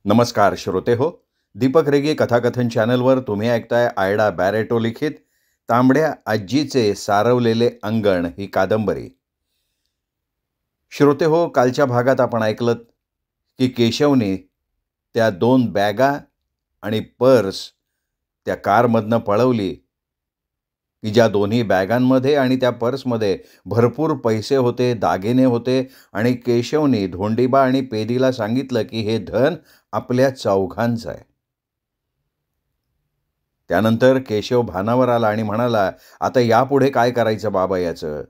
नमस्कार श्रोते हो. दीपक रेगे कथाकथन चॅनलवर तुम्ही ऐकताय आयडा बॅरेटो लिखित तांबड्या आजीचे सारवलेले अंगण ही कादंबरी. श्रोते हो, कालच्या भागात आपण ऐकलं की केशवने त्या 2 बॅगा आणि पर्स त्या कारमधनं पळवली, की ज्या दोन्ही बॅगांमध्ये आणि त्या पर्समध्ये भरपूर पैसे होते, दागिने होते आणि केशवने धोंडीबा आणि पेदीला सांगितलं की हे धन आपल्या चौघांचं आहे. त्यानंतर केशव भानावर आला आणि म्हणाला, "आता यापुढे काय करायचं बाबा याचं?"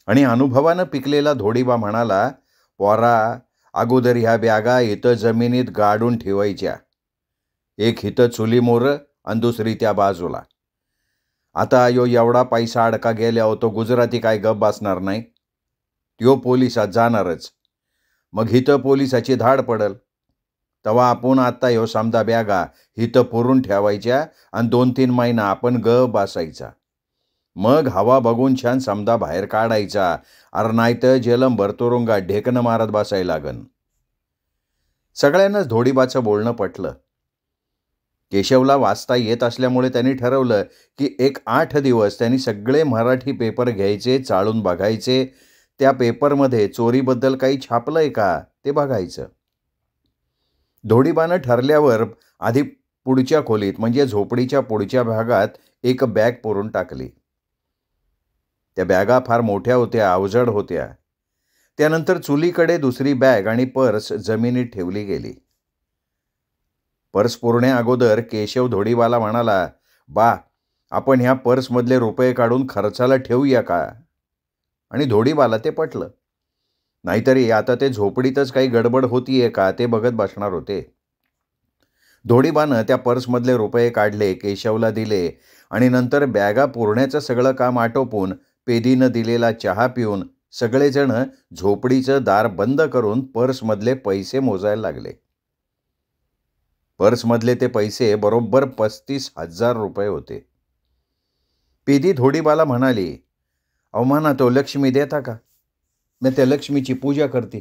आणि अनुभवानं पिकलेला धोडीबा म्हणाला, "पोरा, अगोदर ह्या बॅगा इथं जमिनीत गाडून ठेवायच्या. एक इथं चुलीमोरं आणि दुसरी त्या बाजूला. आता एवढा पैसा अडका गेल्यावर तो गुजराती काय गप बसणार नाही. त्यो पोलिसात जाणारच. मग इथं पोलिसाची धाड पडल. तेव्हा आपण आत्ता समजा बॅगा इथं पुरून ठेवायच्या आणि 2-3 महिना आपण गप बसायचा. मग हवा बघून छान समजा बाहेर काढायचा. अरे नाहीतर जेलंभर तुरुंगात ढेकणं मारत बसायला लागन." सगळ्यांनाच धोडीबाचं बोलणं पटलं. केशवला वाचता येत असल्यामुळे त्यांनी ठरवलं की एक 8 दिवस त्यांनी सगळे मराठी पेपर घ्यायचे, चाळून बघायचे. त्या पेपरमध्ये चोरीबद्दल काही छापलंय का ते बघायचं. धोडीबानं ठरल्यावर आधी पुढच्या खोलीत म्हणजे झोपडीच्या पुढच्या भागात एक बॅग पुरून टाकली. त्या बॅगा फार मोठ्या होत्या, अवजड होत्या. त्यानंतर चुलीकडे दुसरी बॅग आणि पर्स जमिनीत ठेवली गेली. पर्स पुरण्या अगोदर केशव धोडीबाला म्हणाला, "बा, आपण ह्या पर्समधले रुपये काढून खर्चाला ठेवूया का?" आणि धोडीबाला ते पटलं. नाहीतरी आता ते झोपडीतच काही गडबड होतीये का ते बघत बसणार होते. धोडीबानं त्या पर्समधले रुपये काढले, केशवला दिले आणि नंतर बॅगा पुरण्याचं सगळं काम आटोपून पेदीनं दिलेला चहा पिऊन सगळेजण झोपडीचं दार बंद करून पर्समधले पैसे मोजायला लागले. पर्समधले ते पैसे बरोबर 35,000 रुपये होते. पेदी धोडीबाला म्हणाली, "अहो म्हणा तो लक्ष्मी देता का? मी त्या लक्ष्मीची पूजा करते."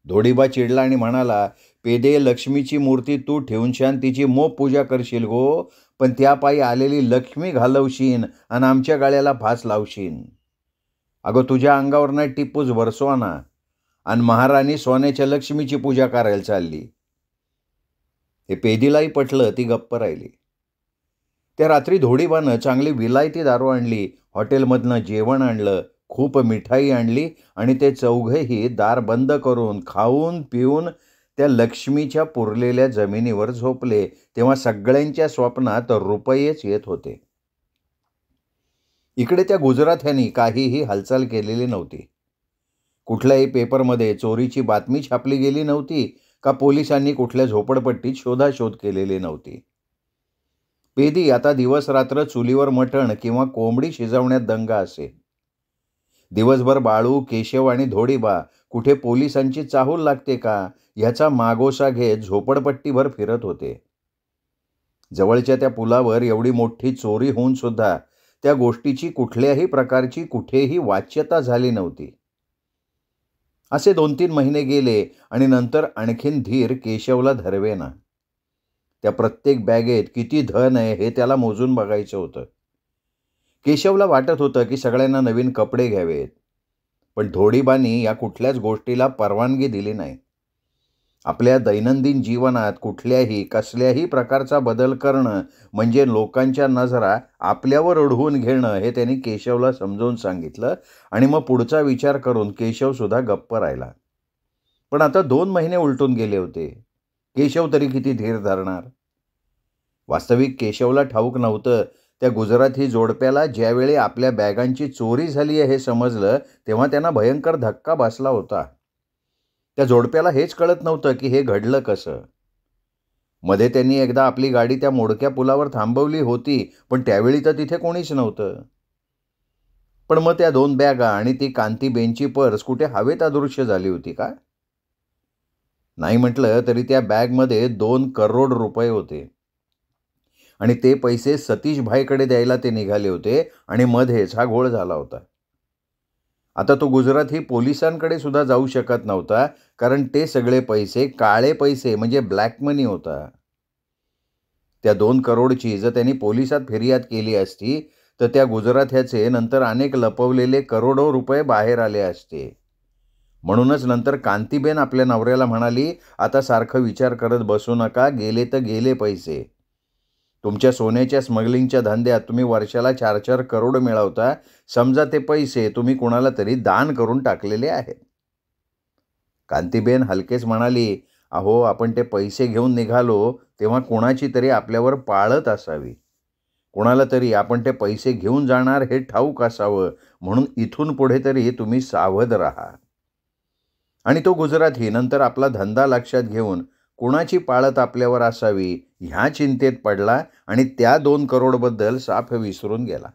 धोडीबा चिडला आणि म्हणाला, "पेदे, लक्ष्मीची मूर्ती तू ठेवूनशान तिची मोप पूजा करशील गो, पण त्या पायी आलेली लक्ष्मी घालवशीन आणि आमच्या गाळ्याला फास लावशीन. अगं तुझ्या अंगावर नाही टिपूच भरसवाना आणि महाराणी सोन्याच्या लक्ष्मीची पूजा करायला चालली." हे पेदीलाही पटलं, ती गप्प राहिली. त्या रात्री धोडीबानं चांगली विलायती दारू आणली, हॉटेलमधनं जेवण आणलं, खूप मिठाई आणली आणि ते चौघेही दार बंद करून खाऊन पिऊन त्या लक्ष्मीच्या पुरलेल्या जमिनीवर झोपले. तेव्हा सगळ्यांच्या स्वप्नात रुपयेच येत होते. इकडे त्या गुजराथ्यांनी काहीही हालचाल केलेली नव्हती. कुठल्याही पेपरमध्ये चोरीची बातमी छापली गेली नव्हती का पोलिसांनी कुठल्या झोपडपट्टीत शोधाशोध केलेली नव्हती. पेदी आता दिवस रात्र चुलीवर मटण किंवा कोंबडी शिजवण्यात दंगा असे. दिवसभर बाळू, केशव आणि धोडीबा कुठे पोलिसांची चाहूल लागते का ह्याचा मागोसा घेत झोपडपट्टीभर फिरत होते. जवळच्या त्या पुलावर एवढी मोठी चोरी होऊन सुद्धा त्या गोष्टीची कुठल्याही प्रकारची कुठेही वाच्यता झाली नव्हती. असे 2-3 महिने गेले आणि नंतर आणखीन धीर केशवला धरवेना. त्या प्रत्येक बॅगेत किती धन आहे हे त्याला मोजून बघायचं होतं. केशवला वाटत होतं की सगळ्यांना नवीन कपडे घ्यावेत, पण धोडीबानी या कुठल्याच गोष्टीला परवानगी दिली नाही. आपल्या दैनंदिन जीवनात कुठल्याही कसल्याही प्रकारचा बदल करणं म्हणजे लोकांच्या नजरा आपल्यावर ओढवून घेणं हे त्यांनी केशवला समजावून सांगितलं आणि मग पुढचा विचार करून केशवसुद्धा गप्प राहिला. पण आता 2 महिने उलटून गेले होते. केशव तरी किती धीर धरणार? वास्तविक केशवला ठाऊक नव्हतं त्या गुजराती जोडप्याला ज्यावेळी आपल्या बॅगांची चोरी झाली आहे हे समजलं तेव्हा त्यांना भयंकर धक्का बसला होता. त्या जोडप्याला हेच कळत नव्हतं की हे घडलं कसं. मध्ये त्यांनी एकदा आपली गाडी त्या मोडक्या पुलावर थांबवली होती, पण त्यावेळी तर तिथे कोणीच नव्हतं. पण मग त्या 2 बॅगा आणि ती कांतीबेनची पर्स कुठे हवेत अदृश्य झाली होती का? नाही म्हटलं तरी त्या बॅगमध्ये 2 करोड रुपये होते आणि ते पैसे सतीश भाईकडे द्यायला ते निघाले होते आणि मध्येच हा घोळ झाला होता. आता तो गुजराती पोलिसांकडे सुद्धा जाऊ शकत नव्हता, कारण ते सगळे पैसे काळे पैसे म्हणजे ब्लॅक मनी होता. त्या 2 करोडची जर त्यांनी पोलिसात फिर्याद केली असती, तर त्या गुजराथ्याचे नंतर अनेक लपवलेले करोडो रुपये बाहेर आले असते. म्हणूनच नंतर कांतीबेन आपल्या नवऱ्याला म्हणाली, "आता सारखं विचार करत बसू नका, गेले तर गेले पैसे. तुमच्या सोन्याच्या स्मगलिंगच्या धंद्यात तुम्ही वर्षाला 4-4 करोड मिळवता. समजा ते पैसे तुम्ही कुणाला तरी दान करून टाकलेले आहेत." कांतीबेन हलकेच म्हणाली, "अहो, आपण ते पैसे घेऊन निघालो, तेव्हा कुणाची तरी आपल्यावर पाळत असावी. कुणाला तरी आपण ते पैसे घेऊन जाणार हे ठाऊक असावं, म्हणून इथून पुढे तरी तुम्ही सावध राहा." आणि तो गुजराती नंतर आपला धंदा लक्षात घेऊन कुणाची पाळत आपल्यावर असावी ह्या चिंतेत पडला आणि त्या 2 करोडबद्दल साफ विसरून गेला.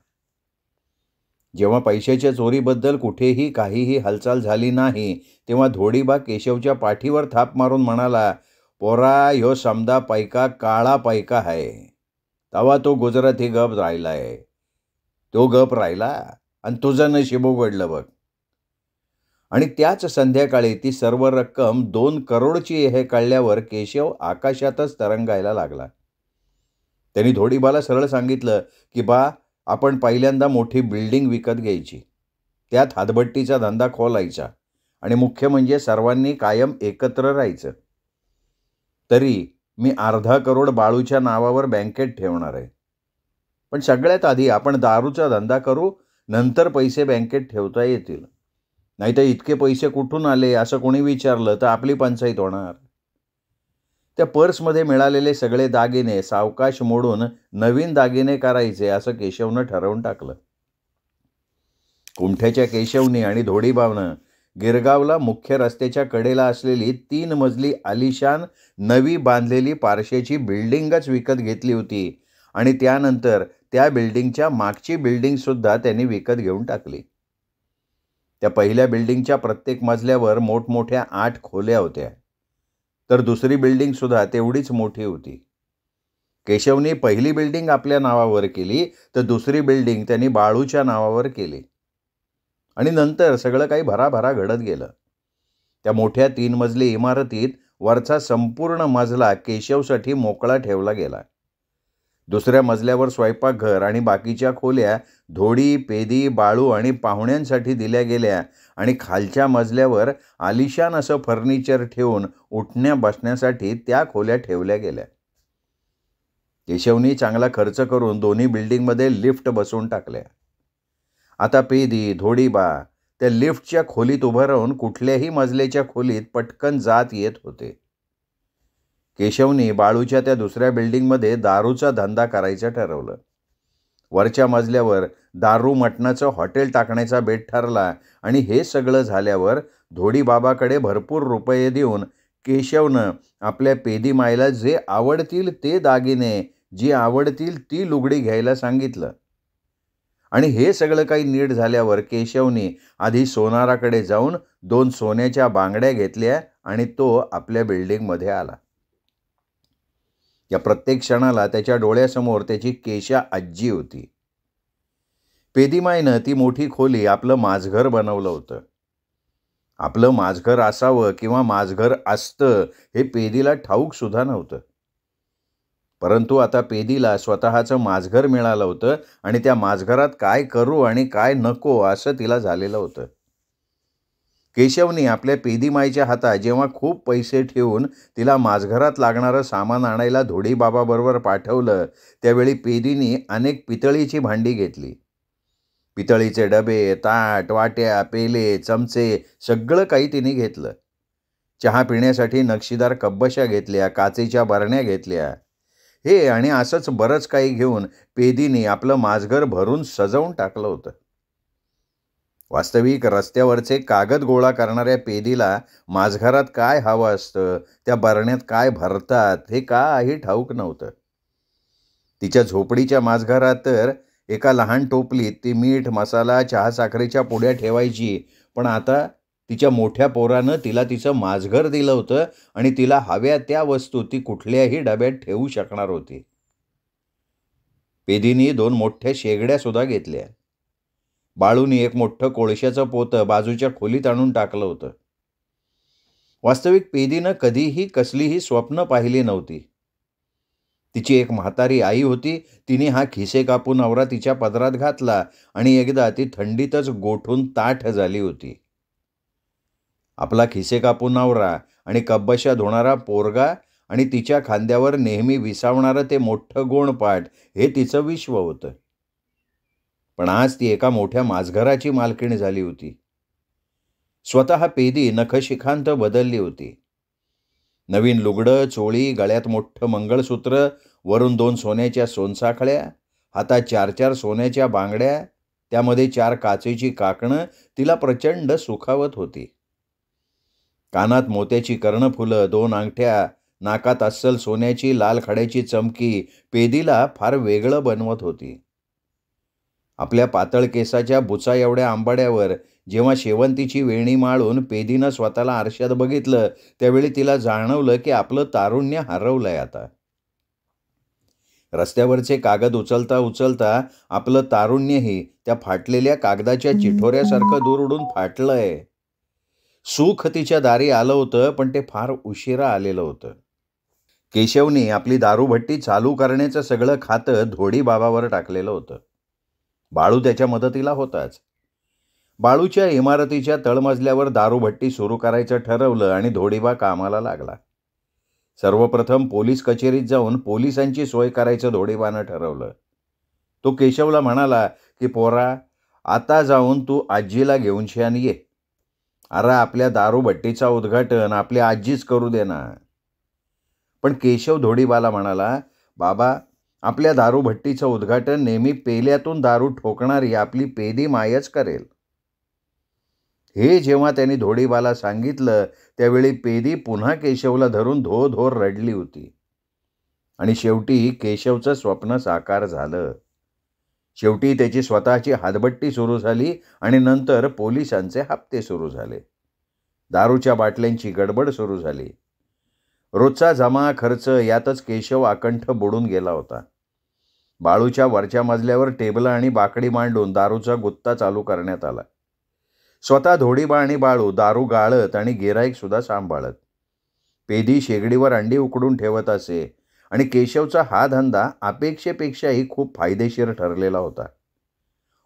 जेव्हा पैशाच्या चोरीबद्दल कुठेही काहीही हालचाल झाली नाही, तेव्हा धोडीबा केशवच्या पाठीवर थाप मारून म्हणाला, "पोरा, ह्यो समदा पैका काळा पैका आहे." तेव्हा तो गुजराती गप राहिलाय. तो गप राहिला आणि तुझं नशीब उघडलं बघ. आणि त्याच संध्याकाळी ती सर्व रक्कम 2 करोडची हे कळल्यावर केशव आकाशातच तरंगायला लागला. त्यांनी धोडीबाला सरळ सांगितलं, की "बा, आपण पहिल्यांदा मोठी बिल्डिंग विकत घ्यायची. त्यात हातभट्टीचा धंदा खोलायचा आणि मुख्य म्हणजे सर्वांनी कायम एकत्र राहायचं. तरी मी अर्धा करोड बाळूच्या नावावर बँकेत ठेवणार आहे. पण सगळ्यात आधी आपण दारूचा धंदा करू, नंतर पैसे बँकेत ठेवता येतील. नाहीतर इतके पैसे कुठून आले असं कोणी विचारलं तर आपली पंचाईत होणार." त्या पर्समध्ये मिळालेले सगळे दागिने सावकाश मोडून नवीन दागिने करायचे असं केशवनं ठरवून टाकलं. कुमठ्याच्या केशवनी आणि धोडीबावनं गिरगावला मुख्य रस्त्याच्या कडेला असलेली 3 मजली आलिशान नवी बांधलेली पारशेची बिल्डिंगच विकत घेतली होती आणि त्यानंतर त्या बिल्डिंगच्या मागची बिल्डिंगसुद्धा त्यांनी विकत घेऊन टाकली. त्या पहिल्या बिल्डिंगच्या प्रत्येक मजल्यावर मोठमोठ्या 8 खोल्या होत्या, तर दुसरी बिल्डिंगसुद्धा तेवढीच मोठी होती. केशवनी पहिली बिल्डिंग आपल्या नावावर केली, तर दुसरी बिल्डिंग त्यांनी बाळूच्या नावावर केली. आणि नंतर सगळं काही भराभरा घडत गेलं. त्या मोठ्या 3 मजली इमारतीत वरचा संपूर्ण मजला केशवसाठी मोकळा ठेवला गेला. दुसऱ्या मजल्यावर स्वयंपाकघर आणि बाकीच्या खोल्या धोडी, पेदी, बाळू आणि पाहुण्यांसाठी दिल्या गेल्या आणि खालच्या मजल्यावर आलिशान असं फर्निचर ठेवून उठण्या बसण्यासाठी त्या खोल्या ठेवल्या गेल्या. केशवनी चांगला खर्च करून दोन्ही बिल्डिंगमध्ये लिफ्ट बसवून टाकल्या. आता पेदी, धोडीबा त्या लिफ्टच्या खोलीत उभं राहून कुठल्याही मजल्याच्या खोलीत पटकन जात येत होते. केशवनी बाळूच्या त्या दुसऱ्या बिल्डिंगमध्ये दारूचा धंदा करायचं ठरवलं. वरच्या मजल्यावर दारू मटणाचं हॉटेल टाकण्याचा बेत ठरला आणि हे सगळं झाल्यावर धोडीबाबाकडे भरपूर रुपये देऊन केशवनं आपल्या पेदीमाईला जे आवडतील ते दागिने, जी आवडतील ती लुगडी घ्यायला सांगितलं. आणि हे सगळं काही नीट झाल्यावर केशवनी आधी सोनाराकडे जाऊन 2 सोन्याच्या बांगड्या घेतल्या आणि तो आपल्या बिल्डिंगमध्ये आला. या प्रत्येक क्षणाला त्याच्या डोळ्यासमोर त्याची केशा आजी होती. पेदीमाईनं ती मोठी खोली आपलं माझघर बनवलं होतं. आपलं माझघर असावं किंवा माझघर असतं हे पेदीला ठाऊक सुद्धा नव्हतं. परंतु आता पेदीला स्वतःचं माझघर मिळालं होतं आणि त्या माझघरात काय करू आणि काय नको असं तिला झालेलं होतं. केशवनी आपल्या पेदीमाईच्या हातात जेव्हा खूप पैसे ठेवून तिला माझघरात लागणारं सामान आणायला धोडीबाबाबरोबर पाठवलं, त्यावेळी पेदीनी अनेक पितळीची भांडी घेतली. पितळीचे डबे, ताट, वाट्या, पेले, चमचे सगळं काही तिने घेतलं. चहा पिण्यासाठी नक्षीदार कब्बशा घेतल्या, काचेच्या बरण्या घेतल्या. हे आणि असंच बरंच काही घेऊन पेदीनी आपलं माझघर भरून सजवून टाकलं होतं. वास्तविक रस्त्यावरचे कागद गोळा करणाऱ्या पेदीला माझघरात काय हवं असतं, त्या बरण्यात काय भरतात हे काही ठाऊक नव्हतं. तिच्या झोपडीच्या माझघरात तर एका लहान टोपलीत ती मीठ, मसाला, चहा साखरेच्या पुड्या ठेवायची. पण आता तिच्या मोठ्या पोरानं तिला तिचं माझघर दिलं होतं आणि तिला हव्या त्या वस्तू ती कुठल्याही डब्यात ठेवू शकणार होती. पेदीनी 2 मोठ्या शेगड्या सुद्धा घेतल्या. बाळूनी एक मोठं कोळशाचं पोतं बाजूच्या खोलीत आणून टाकलं होतं. वास्तविक पेदीनं कधीही कसलीही स्वप्न पाहिली नव्हती. तिची एक म्हातारी आई होती. तिने हा खिसे कापू नवरा तिच्या पदरात घातला आणि एकदा ती थंडीतच गोठून ताठ झाली होती. आपला खिसे कापू नवरा आणि कब्बशा धुणारा पोरगा आणि तिच्या खांद्यावर नेहमी विसावणारं ते मोठं गोणपाट हे तिचं विश्व होतं. पण आज ती एका मोठ्या माझघराची मालकीण झाली होती. स्वतः पेदी नखशिखांत बदलली होती. नवीन लुगडं, चोळी, गळ्यात मोठं मंगळसूत्र, वरून 2 सोन्याच्या सोनसाखळ्या, हातात 4-4 सोन्याच्या बांगड्या, त्यामध्ये 4 काचेची काकणं तिला प्रचंड सुखावत होती. कानात मोत्याची कर्णफुलं, 2 अंगठ्या, नाकात अस्सल सोन्याची लाल खड्याची चमकी पेदीला फार वेगळं बनवत होती. आपल्या पातळ केसाच्या बुचा एवढ्या आंबाड्यावर जेव्हा शेवंतीची वेणी माळून पेदीनं स्वतःला आरशात बघितलं, त्यावेळी तिला जाणवलं की आपलं तारुण्य हरवलंय आता. रस्त्यावरचे कागद उचलता उचलता आपलं तारुण्यही त्या फाटलेल्या कागदाच्या चिठोऱ्यासारखं दूर उडून फाटलंय. सुख तिच्या दारी आलं होतं, पण ते फार उशिरा आलेलं होतं. केशवने आपली दारूभट्टी चालू करण्याचं सगळं खातं धोडीबाबावर टाकलेलं होतं. बाळू त्याच्या मदतीला होताच. बाळूच्या इमारतीच्या तळमजल्यावर दारूभट्टी सुरू करायचं ठरवलं आणि धोडीबा कामाला लागला. सर्वप्रथम पोलीस कचेरीत जाऊन पोलिसांची सोय करायचं धोडीबानं ठरवलं. तो केशवला म्हणाला की पोरा, आता जाऊन तू आजीला घेऊन शान ये. अरे आपल्या दारूभट्टीचा उद्घाटन आपल्या आजीच करू दे ना. पण केशव धोडीबाला म्हणाला, बाबा, आपल्या दारूभट्टीचं उद्घाटन नेहमी पेल्यातून दारू ठोकणारी आपली पेदी मायच करेल. हे जेव्हा त्यांनी धोडीबाला सांगितलं, त्यावेळी पेदी पुन्हा केशवला धरून धो धो रडली होती. आणि शेवटी केशवचं स्वप्न साकार झालं. शेवटी त्याची स्वतःची हातभट्टी सुरू झाली आणि नंतर पोलिसांचे हप्ते सुरू झाले. दारूच्या बाटल्यांची गडबड सुरू झाली. रोजचा जमा खर्च यातच केशव आकंठ बुडून गेला होता. बाळूच्या वरच्या मजल्यावर टेबलं आणि बाकडी मांडून दारूचा गुत्ता चालू करण्यात आला. स्वतः धोडीबा आणि बाळू दारू गाळत आणि गिऱ्हाईक सुद्धा सांभाळत. पेदी शेगडीवर अंडी उकडून ठेवत असे आणि केशवचा हा धंदा अपेक्षेपेक्षाही खूप फायदेशीर ठरलेला होता.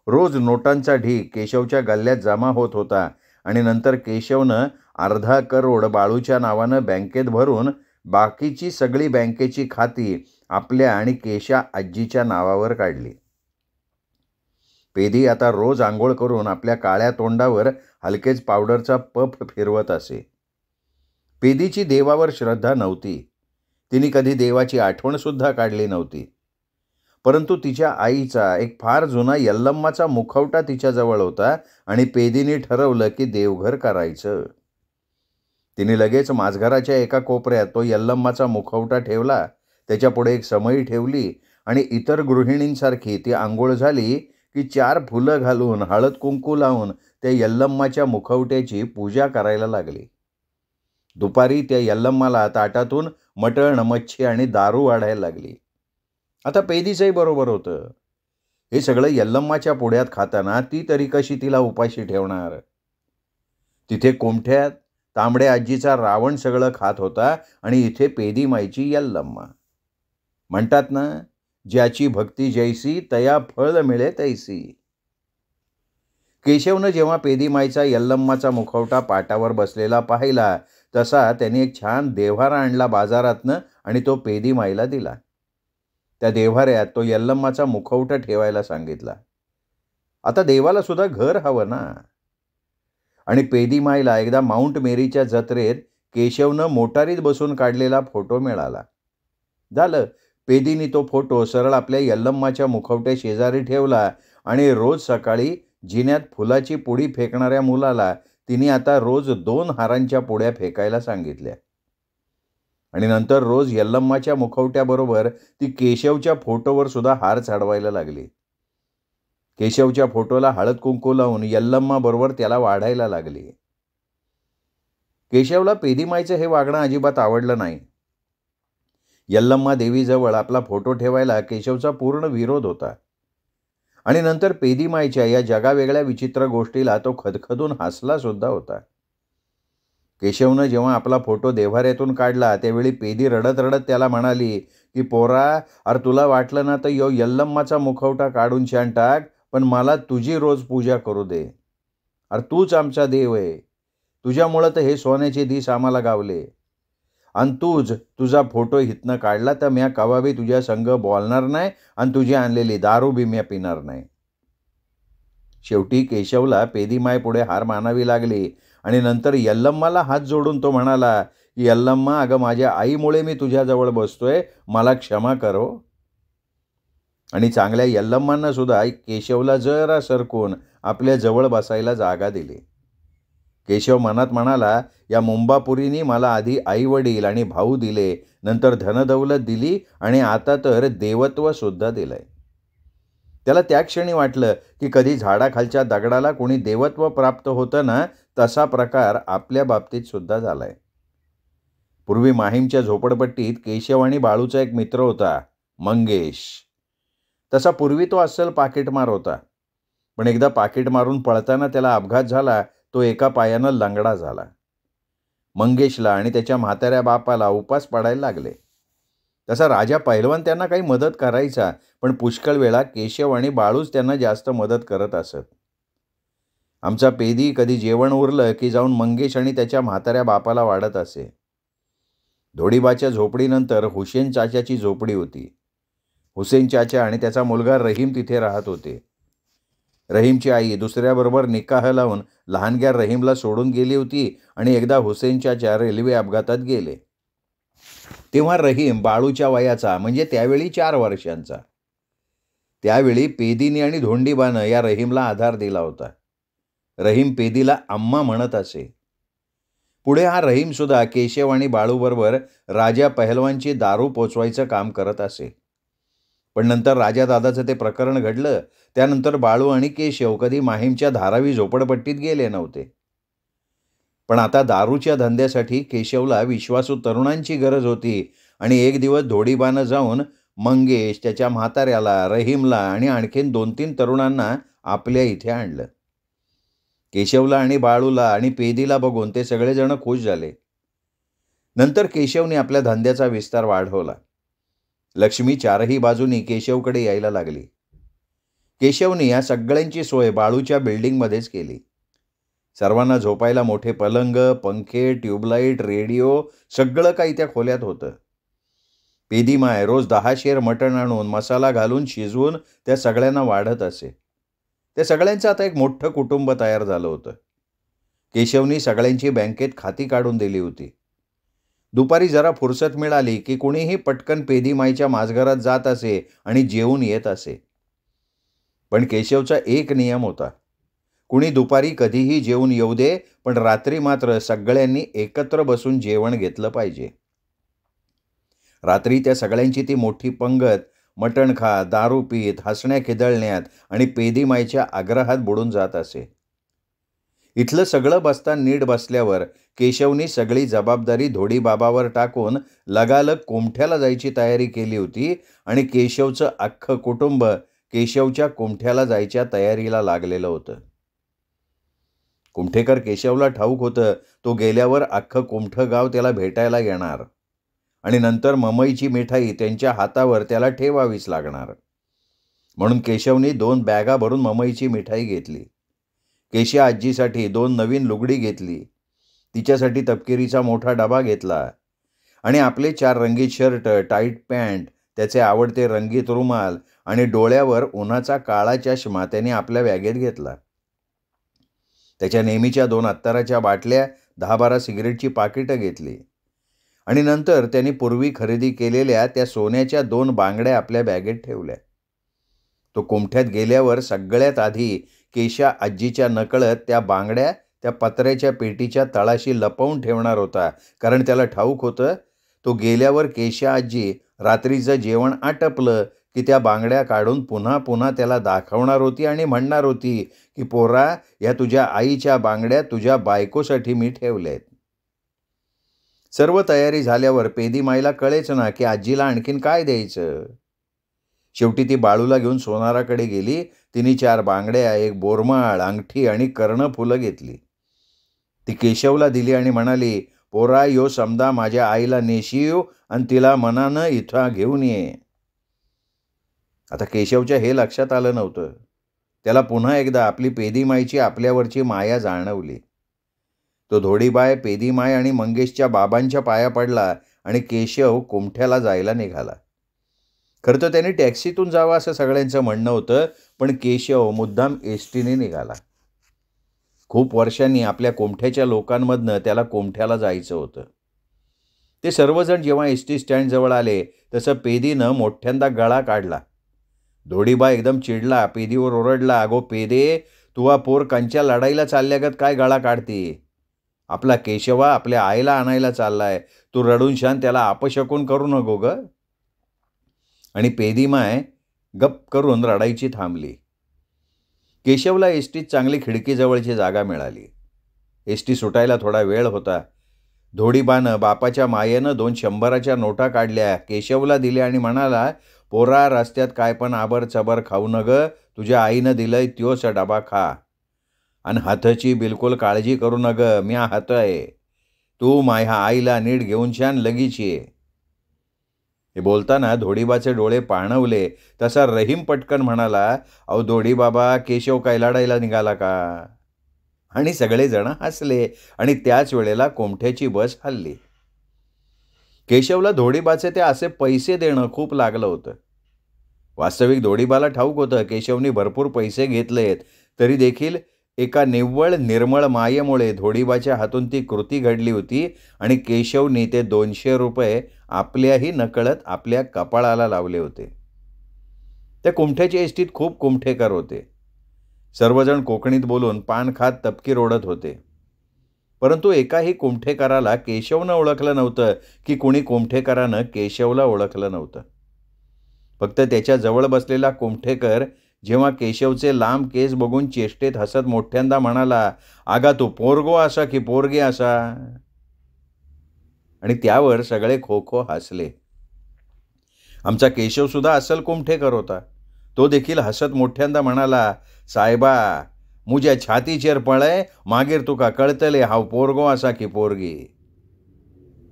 रोज नोटांचा ढीग केशवच्या गल्ल्यात जमा होत होता आणि नंतर केशवनं 1/2 करोड बाळूच्या नावानं बँकेत भरून बाकीची सगळी बँकेची खाती आपल्या आणि केशा आजीच्या नावावर काढली. पेदी आता रोज आंघोळ करून आपल्या काळ्या तोंडावर हलकेच पावडरचा पफ फिरवत असे. पेदीची देवावर श्रद्धा नव्हती. तिने कधी देवाची आठवणसुद्धा काढली नव्हती. परंतु तिच्या आईचा एक फार जुना यल्लम्माचा मुखवटा तिच्याजवळ होता आणि पेदीने ठरवलं की देवघर करायचं. तिने लगेच माझघराच्या एका कोपऱ्यात तो यल्लम्माचा मुखवटा ठेवला. त्याच्यापुढे एक समई ठेवली आणि इतर गृहिणींसारखी ती आंघोळ झाली की 4 फुलं घालून हळद कुंकू लावून त्या यल्लम्माच्या मुखवट्याची पूजा करायला लागली. दुपारी त्या यल्लम्माला ताटातून मटण, मच्छी आणि दारू वाढायला लागली. आता पेदीचंही बरोबर होतं. हे सगळं यल्लम्माच्या पुढ्यात खाताना ती तरी कशी तिला उपाशी ठेवणार. तिथे कोमठ्यात तांबड्या आजीचा रावण सगळं खात होता आणि इथे पेदी माईची यल्लम्मा. म्हणतात ना, ज्याची भक्ती जैसी तया फळ मिळे तैसी. केशवनं जेव्हा पेदीमाईचा यल्लम्माचा मुखवटा पाटावर बसलेला पाहिला, तसा त्याने एक छान देव्हारा आणला बाजारातनं आणि तो पेदीमाईला दिला. त्या देव्हाऱ्यात तो यल्लम्माचा मुखवटा ठेवायला सांगितला. आता देवाला सुद्धा घर हवं ना. आणि पेदीमाईला एकदा माउंट मेरीच्या जत्रेत केशवनं मोटारीत बसून काढलेला फोटो मिळाला. झालं, पेदीने तो फोटो सरळ आपल्या यल्लम्माच्या मुखवट्या शेजारी ठेवला आणि रोज सकाळी जिन्यात फुलाची पुडी फेकणाऱ्या मुलाला तिने आता रोज 2 हारांच्या पुड्या फेकायला सांगितल्या. आणि नंतर रोज यल्लम्माच्या मुखवट्याबरोबर ती केशवच्या फोटोवर सुद्धा हार चढवायला लागली. केशवच्या फोटोला हळद कुंकू लावून यल्लम्मा बरोबर त्याला वाढायला लागली. केशवला पेदीमाईचं हे वागणं अजिबात आवडलं नाही. यल्लम्मा देवीजवळ आपला फोटो ठेवायला केशवचा पूर्ण विरोध होता. आणि नंतर पेदीमाईच्या या जगावेगळ्या विचित्र गोष्टीला तो खदखदून हसला सुद्धा होता. केशवनं जेव्हा आपला फोटो देव्हाऱ्यातून काढला त्यावेळी पेदी रडत रडत त्याला म्हणाली, की "पोरा, अरे तुला वाटलं ना तर यल्लम्माचा मुखवटा काढून शान टाक, पण मला तुझी रोज पूजा करू दे. अरे तूच आमचा देव आहे. तुझ्यामुळं तर हे सोन्याचे दिस आम्हाला गावले. आणि तुझा फोटो इथनं काढला तर म्या कवा बी तुझ्या संग बोलणार नाही आणि तुझी आणलेली दारू बी म्या पिणार नाही." शेवटी केशवला पेदीमायपुढे हार मानावी लागली आणि नंतर यल्लम्माला हात जोडून तो म्हणाला, की "यल्लम्मा, अगं माझ्या आईमुळे मी तुझ्याजवळ बसतोय. मला क्षमा कर हो." आणि चांगल्या यल्लम्मांना सुद्धा केशवला जरा सरकून आपल्या जवळ बसायला जागा दिली. केशव मनात म्हणाला, "या मुंबापुरीनी मला आधी आई-वडील आणि भाऊ दिले, नंतर धनदौलत दिली आणि आता तर देवत्व सुद्धा दिलंय." त्याला त्या क्षणी वाटलं, की कधी झाडाखालच्या दगडाला कोणी देवत्व प्राप्त होतं ना, तसा प्रकार आपल्या बाबतीत सुद्धा झालाय. पूर्वी माहीमच्या झोपडपट्टीत केशव आणि बाळूचा एक मित्र होता, मंगेश. तसा पूर्वी तो अस्सल पाकीटमार होता. पण एकदा पाकीट मारून पळताना त्याला अपघात झाला. तो एका पायानं लंगडा झाला. मंगेशला आणि त्याच्या म्हाताऱ्या बापाला उपास पडायला लागले. तसा राजा पहिलवान त्यांना काही मदत करायचा, पण पुष्कळ वेळा केशव आणि बाळूच त्यांना जास्त मदत करत असत. आमचा पेदी कधी जेवण उरलं की जाऊन मंगेश आणि त्याच्या म्हाताऱ्या बापाला वाढत असे. धोडीबाच्या झोपडीनंतर हुसेन चाच्याची झोपडी होती. हुसेन चाचा आणि त्याचा मुलगा रहीम तिथे राहत होते. रहीमची आई दुसऱ्याबरोबर निकाह लावून लहानग्या रहीमला सोडून गेली होती आणि एकदा हुसेन चाचा रेल्वे अपघातात गेले. तेव्हा रहीम बाळूच्या वयाचा म्हणजे त्यावेळी 4 वर्षांचा. त्यावेळी पेदीनी आणि धोंडीबानं या रहीमला आधार दिला होता. रहीम पेदीला अम्मा म्हणत असे. पुढे हा रहीमसुद्धा केशव आणि बाळूबरोबर राजा पहिलवानची दारू पोचवायचं काम करत असे. पण नंतर राजा दादाचं ते प्रकरण घडलं. त्यानंतर बाळू आणि केशव कधी माहीमच्या धारावी झोपडपट्टीत गेले नव्हते. पण आता दारूच्या धंद्यासाठी केशवला विश्वासू तरुणांची गरज होती आणि एक दिवस धोडीबानं जाऊन मंगेश, त्याच्या म्हाताऱ्याला, रहीमला आणि आणखीन 2-3 तरुणांना आपल्या इथे आणलं. केशवला आणि बाळूला आणि पेदीला बघून ते सगळेजण खुश झाले. नंतर केशवने आपल्या धंद्याचा विस्तार वाढवला. लक्ष्मी 4ही बाजूनी केशवकडे यायला लागली. केशवने या सगळ्यांची सोय बाळूच्या बिल्डिंगमध्येच केली. सर्वांना झोपायला मोठे पलंग, पंखे, ट्यूबलाईट, रेडिओ सगळं काही त्या खोल्यात होतं. पेदीमाय रोज 10 शेर मटण आणून मसाला घालून शिजवून त्या सगळ्यांना वाढत असे. त्या सगळ्यांचं आता एक मोठं कुटुंब तयार झालं होतं. केशवनी सगळ्यांची बँकेत खाती काढून दिली होती. दुपारी जरा फुरसत मिळाली की कुणीही पटकन पेदीमाईच्या माजघरात जात असे आणि जेवून येत असे. पण केशवचा एक नियम होता. कुणी दुपारी कधीही जेवून येऊ दे, पण रात्री मात्र सगळ्यांनी एकत्र बसून जेवण घेतलं पाहिजे. रात्री त्या सगळ्यांची ती मोठी पंगत मटण खात, दारू पीत, हसण्या खिदळण्यात आणि पेदीमाईच्या आग्रहात बुडून जात असे. इथलं सगळं बस्तान नीट बसल्यावर केशवनी सगळी जबाबदारी धोडीबाबावर टाकून लगालग कोमठ्याला जायची तयारी केली होती आणि केशवचं अख्खं कुटुंब केशवच्या कोमठ्याला जायच्या तयारीला लागलेलं होतं. कुमठेकर केशवला ठाऊक होतं तो गेल्यावर अख्खं कुमठं गाव त्याला भेटायला येणार आणि नंतर ममईची मिठाई त्यांच्या हातावर त्याला ठेवावीच लागणार. म्हणून केशवनी 2 बॅगा भरून ममईची मिठाई घेतली. केशा आजीसाठी 2 नवीन लुगडी घेतली. तिच्यासाठी तपकिरीचा मोठा डबा घेतला आणि आपले 4 रंगीत शर्ट, टाईट पॅन्ट, त्याचे आवडते रंगीत रुमाल आणि डोळ्यावर उन्हाचा काळा चष्मा त्याने आपल्या बॅगेत घेतला. त्याच्या नेहमीच्या 2 अत्तराच्या बाटल्या, 10-12 सिगरेटची पाकिटं घेतली आणि नंतर त्यांनी पूर्वी खरेदी केलेल्या त्या सोन्याच्या 2 बांगड्या आपल्या बॅगेत ठेवल्या. तो कुमठ्यात गेल्यावर सगळ्यात आधी केशा आजीच्या नकळत त्या बांगड्या त्या पत्र्याच्या पेटीच्या तळाशी लपवून ठेवणार होता. कारण त्याला ठाऊक होतं तो गेल्यावर केशा आजी रात्रीचं जेवण आटपलं की त्या बांगड्या काढून पुन्हा पुन्हा त्याला दाखवणार होती आणि म्हणणार होती की पोरा, या तुझ्या आईच्या बांगड्या तुझ्या बायकोसाठी मी ठेवल्यात. सर्व तयारी झाल्यावर पेदीमाईला कळेच ना की आजीला आणखीन काय द्यायचं. शेवटी ती बाळूला घेऊन सोनाराकडे गेली. तिने 4 बांगड्या, 1 बोरमाळ, अंगठी आणि कर्णफुलं घेतली. ती केशवला दिली आणि म्हणाली, "पोरा, यो समदा माझ्या आईला नेशीव आणि तिला मनानं इथं घेऊन ये." आता केशवच्या हे लक्षात आलं नव्हतं. त्याला पुन्हा एकदा आपली पेदीमाईची आपल्यावरची माया जाणवली. तो धोडीबाय, पेदीमाय आणि मंगेशच्या बाबांच्या पाया पडला आणि केशव कुमठ्याला जायला निघाला. खरं तर त्याने टॅक्सीतून जावं असं सगळ्यांचं म्हणणं होतं, पण केशव मुद्दाम एसटीने निघाला. खूप वर्षांनी आपल्या कोमठ्याच्या लोकांमधनं त्याला कोमठ्याला जायचं होतं. ते सर्वजण जेव्हा एसटी स्टँडजवळ आले, तसं पेदीनं मोठ्यांदा गळा काढला. धोडीबा एकदम चिडला, पेदीवर ओरडला, "अगो पेदे, तुवा पोर कंच्या लढाईला चालल्यागत काय गळा काढती? आपला केशवा आपल्या आईला आणायला चाललाय. तू रडून शान त्याला अपशकुन करू नको ग." आणि पेदीमाय गप करून रडायची थांबली. केशवला एसटीत चांगली खिडकीजवळची जागा मिळाली. एसटी सुटायला थोडा वेळ होता. धोडीबानं बापाच्या मायेनं 2 100च्या नोटा काढल्या, केशवला दिल्या आणि म्हणाला, "पोरा, रस्त्यात काय पण आबर चबर खाऊ न ग. तुझ्या आईनं दिलंय त्योच डबा खा. आणि हाताची बिलकुल काळजी करू न ग. म्या हात आहे. तू माह्या आईला नीट घेऊन छान लगीच ये." हे बोलताना धोडीबाचे डोळे पाणवले. तसा रहीम पटकन म्हणाला, "अहो धोडीबाबा, केशव काय लढायला निघाला का?" आणि सगळेजण हसले आणि त्याच वेळेला कोमठ्याची बस हलली. केशवला धोडीबाचे ते असे पैसे देणं खूप लागलं होतं. वास्तविक धोडीबाला ठाऊक होतं केशवनी भरपूर पैसे घेतलेत, तरी देखील एका निव्वळ निर्मळ मायेमुळे धोडीबाच्या हातून ती कृती घडली होती आणि केशवनी ते 200 रुपये आपल्याही नकळत आपल्या कपाळाला लावले होते. त्या कुमठ्याच्या एसटीत खूप कुमठेकर होते. सर्वजण कोकणीत बोलून पान खात तपकीर ओढत होते. परंतु एकाही कुमठेकराला केशवनं ओळखलं नव्हतं की कुणी कुमठेकरानं केशवला ओळखलं नव्हतं. फक्त त्याच्या जवळ बसलेला कुमठेकर जेव्हा केशवचे लांब केस बघून चेष्टेत हसत मोठ्यांदा म्हणाला, "आगा तू पोरगो असा की पोरगे असा?" आणि त्यावर सगळे खो खो हसले. आमचा केशवसुद्धा अस्सल कुमठेकर होता. तो देखील हसत मोठ्यांदा म्हणाला, "साहेबा, मुझ्या छातीचेर पळय, मागीर तुका कळतले हाव पोरगो असा की पोरगी."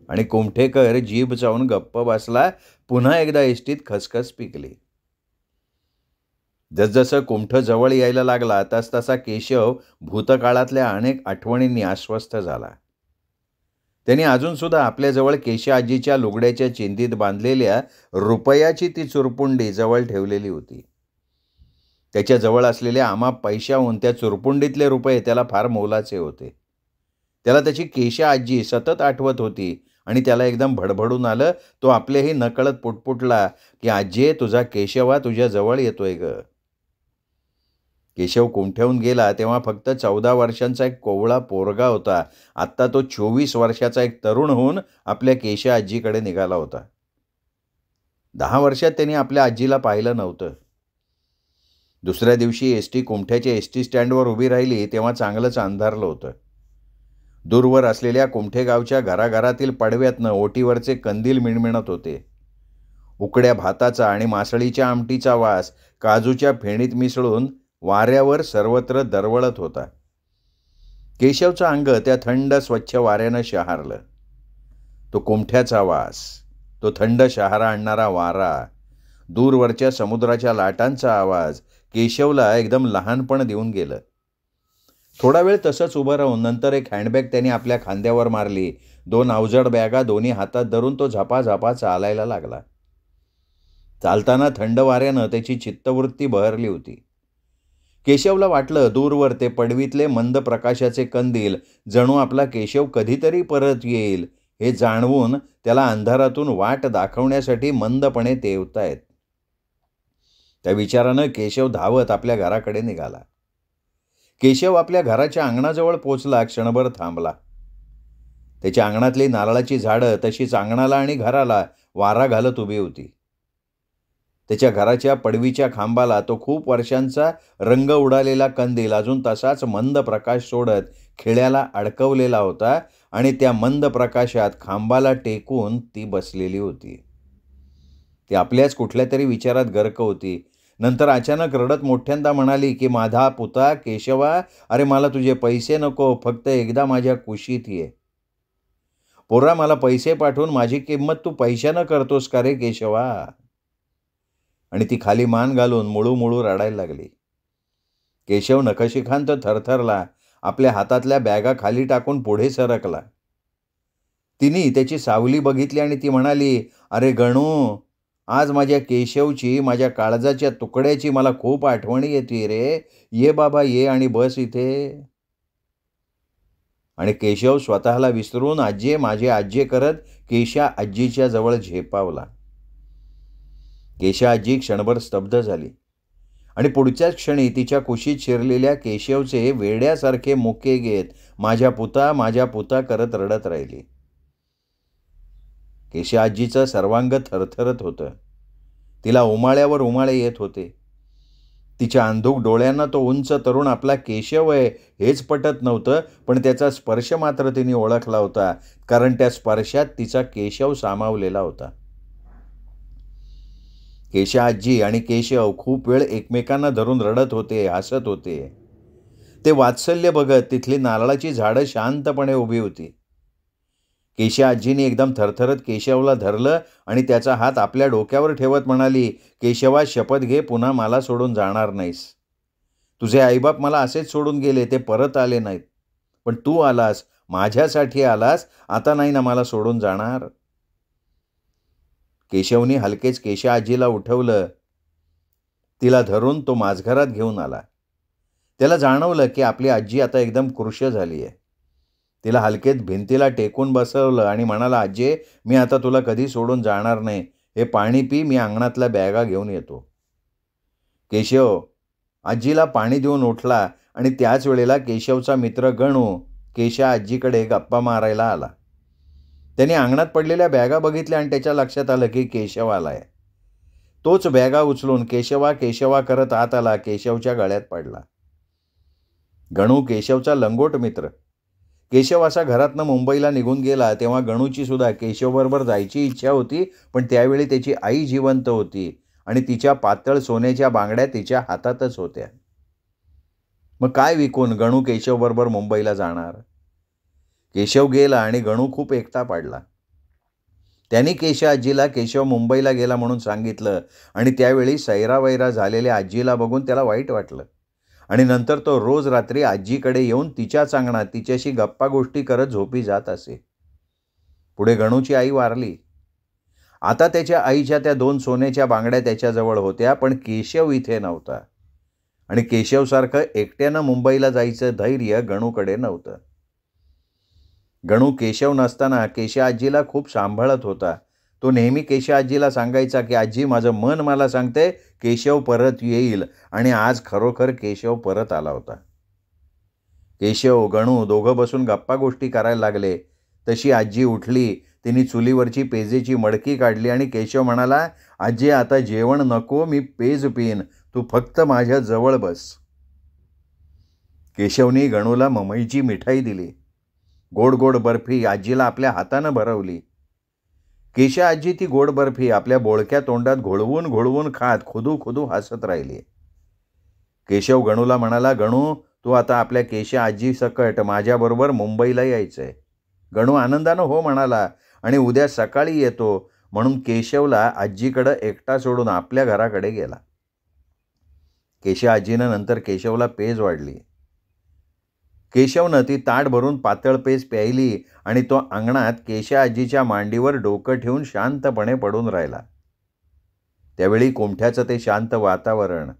आणि कुमठेकर जीभ चावून गप्प बसला. पुन्हा एकदा एसटीत खसखस पिकली. जसजसं कुमठं जवळ यायला लागला, तसतसा केशव भूतकाळातल्या अनेक आठवणींनी अस्वस्थ झाला. त्याने अजूनसुद्धा आपल्याजवळ केशआजीच्या लुगड्याच्या चिंधीत बांधलेल्या रुपयाची ती चुरपुंडी जवळ ठेवलेली होती. त्याच्याजवळ असलेल्या अमाप पैशाहून त्या चुरपुंडीतले रुपये त्याला फार मोलाचे होते. त्याला त्याची केशआजी सतत आठवत होती आणि त्याला एकदम भडभडून आलं. तो आपल्याही नकळत पुटपुटला की "आज्ये, तुझा केशवा तुझ्या जवळ येतोय ग." केशव कुमठ्याहून गेला तेव्हा फक्त 14 वर्षांचा एक कोवळा पोरगा होता. आत्ता तो 24 वर्षाचा एक तरुण होऊन आपल्या केशआजीकडे निघाला होता. 10 वर्षात त्यांनी आपल्या आजीला पाहिलं नव्हतं. दुसऱ्या दिवशी एसटी कुमठ्याच्या एसटी स्टँडवर उभी राहिली तेव्हा चांगलंच अंधारलं होतं. दूरवर असलेल्या कुमठेगावच्या घराघरातील पडव्यातनं ओटीवरचे कंदील मिणमिणत होते. उकड्या भाताचा आणि मासळीच्या आमटीचा वास काजूच्या फेणीत मिसळून वाऱ्यावर सर्वत्र दरवळत होता. केशवचं अंग त्या थंड स्वच्छ वाऱ्यानं शहारलं. तो कुमठ्याचा वास, तो थंड शहारा आणणारा वारा, दूरवरच्या समुद्राच्या लाटांचा आवाज केशवला एकदम लहानपण देऊन गेलं. थोडा वेळ तसंच उभं राहून नंतर एक हँडबॅग त्याने आपल्या खांद्यावर मारली. 2 अवजड बॅगा दोन्ही हातात धरून तो झपाझपा चालायला लागला. चालताना थंड वाऱ्यानं त्याची चित्तवृत्ती बहरली होती. केशवला वाटलं दूरवर ते पडवीतले मंद प्रकाशाचे कंदील जणू आपला केशव कधीतरी परत येईल हे जाणवून त्याला अंधारातून वाट दाखवण्यासाठी मंदपणे तेवतायत. त्या विचारानं केशव धावत आपल्या घराकडे निघाला. केशव आपल्या घराच्या अंगणाजवळ पोचला. क्षणभर थांबला. त्याच्या अंगणातली नारळाची झाडं तशीच अंगणाला आणि घराला वारा घालत उभी होती. त्याच्या घराच्या पडवीच्या खांबाला तो खूप वर्षांचा रंग उडालेला कंदील अजून तसाच मंद प्रकाश सोडत खिळ्याला अडकवलेला होता आणि त्या मंद प्रकाशात खांबाला टेकून ती बसलेली होती. ती आपल्याच कुठल्या तरी विचारात गर्क होती. नंतर अचानक रडत मोठ्यांदा म्हणाली, की "माझा पुता केशवा, अरे मला तुझे पैसे नको, फक्त एकदा माझ्या कुशीत ये. पोरा मला पैसे पाठवून माझी किंमत तू पैशानं करतोस का रे केशवा?" आणि ती खाली मान घालून मुळू रडायला लागली. केशव नखशिखांत थरथरला. आपल्या हातातल्या बॅगा खाली टाकून पुढे सरकला. तिने त्याची सावली बघितली आणि ती म्हणाली, "अरे गणू, आज माझ्या केशवची, माझ्या काळजाच्या तुकड्याची मला खूप आठवण येते रे. ये बाबा ये आणि बस इथे." आणि केशव स्वतःला विसरून "आज्ये, माझे आज्ये" करत केशा आजीच्या जवळ झेपावला. केशा आजी क्षणभर स्तब्ध झाली आणि पुढच्याच क्षणी तिच्या कुशीत शिरलेल्या केशवचे वेड्यासारखे मुके घेत माझ्या पुता करत रडत राहिली. केशा आजीचं सर्वांग थरथरत होतं. तिला उमाळ्यावर उमाळे येत होते. तिच्या अंधुक डोळ्यांना तो उंच तरुण आपला केशव आहे हेच पटत नव्हतं, पण त्याचा स्पर्श मात्र तिने ओळखला होता, कारण त्या स्पर्शात तिचा केशव सामावलेला होता. केशा आजी आणि केशव खूप वेळ एकमेकांना धरून रडत होते, हसत होते. ते वात्सल्य बघत तिथली नारळाची झाडं शांतपणे उभी होती. केशा आजीने एकदम थरथरत केशवला धरलं आणि त्याचा हात आपल्या डोक्यावर ठेवत म्हणाली, "केशवा, शपथ घे, पुन्हा मला सोडून जाणार नाहीस. तुझे आईबाप मला असेच सोडून गेले, ते परत आले नाहीत. पण तू आलास, माझ्यासाठी आलास, आता नाही ना मला सोडून जाणार." केशवने हलकेच केशा आजीला उठवलं. तिला धरून तो माझघरात घेऊन आला. त्याला जाणवलं की आपली आजी आता एकदम कृश झाली आहे. तिला हलकेच भिंतीला टेकून बसवलं आणि म्हणाला, "आज्ये, मी आता तुला कधी सोडून जाणार नाही. हे पाणी पी, मी अंगणातल्या बॅगा घेऊन येतो." केशव आजीला पाणी देऊन उठला आणि त्याच वेळेला केशवचा मित्र गणू केशा आजीकडे गप्पा मारायला आला. त्याने अंगणात पडलेल्या बॅगा बघितल्या आणि त्याच्या लक्षात आलं की केशव आलाय. तोच बॅगा उचलून केशवा केशवा करत आत आला. केशवच्या गळ्यात पडला. गणू केशवचा लंगोट मित्र. केशव असा घरातनं मुंबईला निघून गेला तेव्हा गणूची सुद्धा केशवबरोबर जायची इच्छा होती, पण त्यावेळी त्याची आई जिवंत होती आणि तिच्या पातळ सोन्याच्या बांगड्या तिच्या हातातच होत्या. मग काय विकून गणू केशवबरोबर मुंबईला जाणार? केशव गेला आणि गणू खूप एकटा पडला. त्यांनी केशा आजीला केशव मुंबईला गेला म्हणून सांगितलं आणि त्यावेळी सैरावैरा झालेल्या आजीला बघून त्याला वाईट वाटलं आणि नंतर तो रोज रात्री आजीकडे येऊन तिच्याच अंगणात तिच्याशी गप्पा गोष्टी करत झोपी जात असे. पुढे गणूची आई वारली. आता त्याच्या आईच्या त्या 2 सोन्याच्या बांगड्या त्याच्याजवळ होत्या, पण केशव इथे नव्हता आणि केशवसारखं एकट्यानं मुंबईला जायचं धैर्य गणूकडे नव्हतं. गणू केशव नसताना केशा आजीला खूप सांभाळत होता. तो नेहमी केशा आजीला सांगायचा की "आजी, माझं मन मला सांगते केशव परत येईल." आणि आज खरोखर केशव परत आला होता. केशव गणू दोघं बसून गप्पा गोष्टी करायला लागले. तशी आजी उठली. तिने चुलीवरची पेजेची मडकी काढली आणि केशव म्हणाला, "आजी, आता जेवण नको, मी पेज पिईन, तू फक्त माझ्या जवळ बस." केशवने गणूला ममईची मिठाई दिली. गोड गोड बर्फी आजीला आपल्या हातानं भरवली. केशा आजी ती गोड बर्फी आपल्या बोळक्या तोंडात घोळवून खात खुदू हसत राहिली. केशव गणूला म्हणाला, "गणू, तू आता आपल्या केशा आजी सकट माझ्याबरोबर मुंबईला यायचंय." गणू आनंदानं हो म्हणाला आणि उद्या सकाळी येतो म्हणून केशवला आजीकडं एकटा सोडून आपल्या घराकडे गेला. केशा आजीनं नंतर केशवला पेज वाढली. केशवनं ती ताट भरून पातळ पेज प्यायली आणि तो अंगणात केशा आजीच्या मांडीवर डोकं ठेवून शांतपणे पडून राहिला. त्यावेळी कोंबठ्याचं ते शांत वातावरण,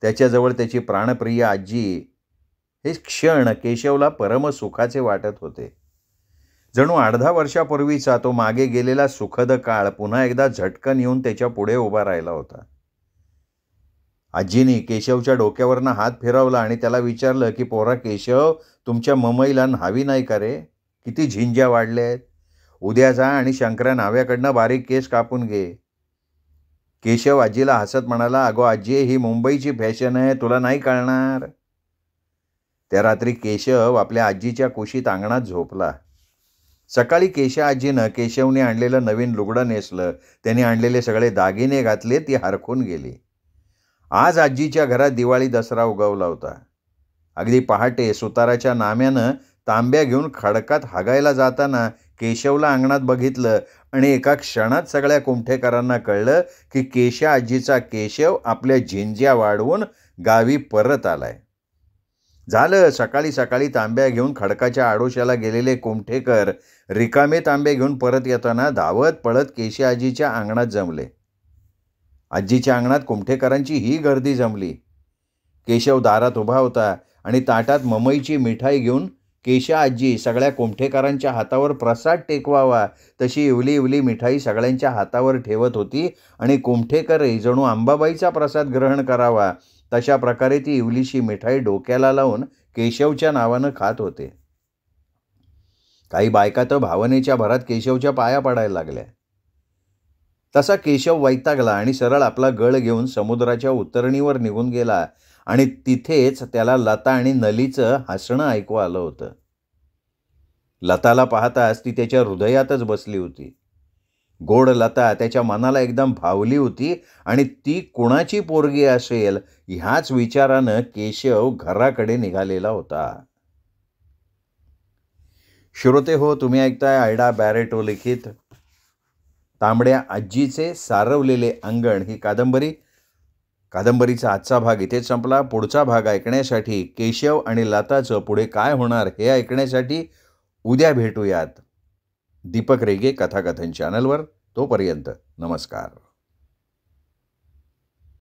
त्याच्याजवळ त्याची प्राणप्रिय आजी, हे क्षण केशवला परमसुखाचे वाटत होते. जणू 8-10 वर्षापूर्वीचा तो मागे गेलेला सुखद काळ पुन्हा एकदा झटकन येऊन त्याच्या पुढे उभा राहिला होता. आजीने केशवच्या डोक्यावरनं हात फिरवला आणि त्याला विचारलं की "पोरा केशव, तुमच्या ममईला न्हावी नाही का रे? किती झिंज्या वाढल्यात. उद्या जा आणि शंकरा न्हाव्याकडनं बारीक केस कापून घे." केशव आजीला हसत म्हणाला, "अगो आजी, ही मुंबईची फॅशन आहे, तुला नाही कळणार." त्या रात्री केशव आपल्या आजीच्या कुशीत अंगणात झोपला. सकाळी केशा आजीनं केशवने आणलेलं नवीन लुगडं नेसलं. त्याने आणलेले सगळे दागिने घातले. ती हरखून गेली. आज आजीच्या घरात दिवाळी दसरा उगवला होता. अगदी पहाटे सुताराच्या नाम्यानं तांब्या घेऊन खडकात हागायला जाताना केशवला अंगणात बघितलं आणि एका क्षणात सगळ्या कुमठेकरांना कळलं की केशा आजीचा केशव आपल्या झिंज्या वाढवून गावी परत आलाय. झालं. सकाळी सकाळी तांब्या घेऊन खडकाच्या आडोशाला गेलेले कुमठेकर रिकामे तांबे घेऊन परत येताना धावत पळत केशा आजीच्या अंगणात जमले. आजीच्या अंगणात कुमठेकरांची ही गर्दी जमली. केशव दारात उभा होता आणि ताटात ममईची मिठाई घेऊन केशा आजी सगळ्या कुमठेकरांच्या हातावर प्रसाद टेकवावा तशी इवली इवली मिठाई सगळ्यांच्या हातावर ठेवत होती आणि कुमठेकरही जणू अंबाबाईचा प्रसाद ग्रहण करावा तशा प्रकारे ती इवलीशी मिठाई डोक्याला लावून केशवच्या नावानं खात होते. काही बायका तर भावनेच्या भरात केशवच्या पाया पडायला लागल्या. तसा केशव वैतागला आणि सरळ आपला गळ घेऊन समुद्राच्या उतरणीवर निघून गेला आणि तिथेच त्याला लता आणि नलीचं हसणं ऐकू आलं होतं. लताला पाहताच ती त्याच्या हृदयातच बसली होती. गोड लता त्याच्या मनाला एकदम भावली होती आणि ती कुणाची पोरगी असेल ह्याच विचारानं केशव घराकडे निघालेला होता. श्रोते हो, तुम्ही ऐकताय आयडा बॅरेटो लिखित तांबड्या आजीचे सारवलेले अंगण ही कादंबरी. कादंबरीचा आजचा भाग इथेच संपला. पुढचा भाग ऐकण्यासाठी केशव आणि लताचं पुढे काय होणार हे ऐकण्यासाठी उद्या भेटूयात दीपक रेगे कथाकथन चॅनलवर. तोपर्यंत नमस्कार.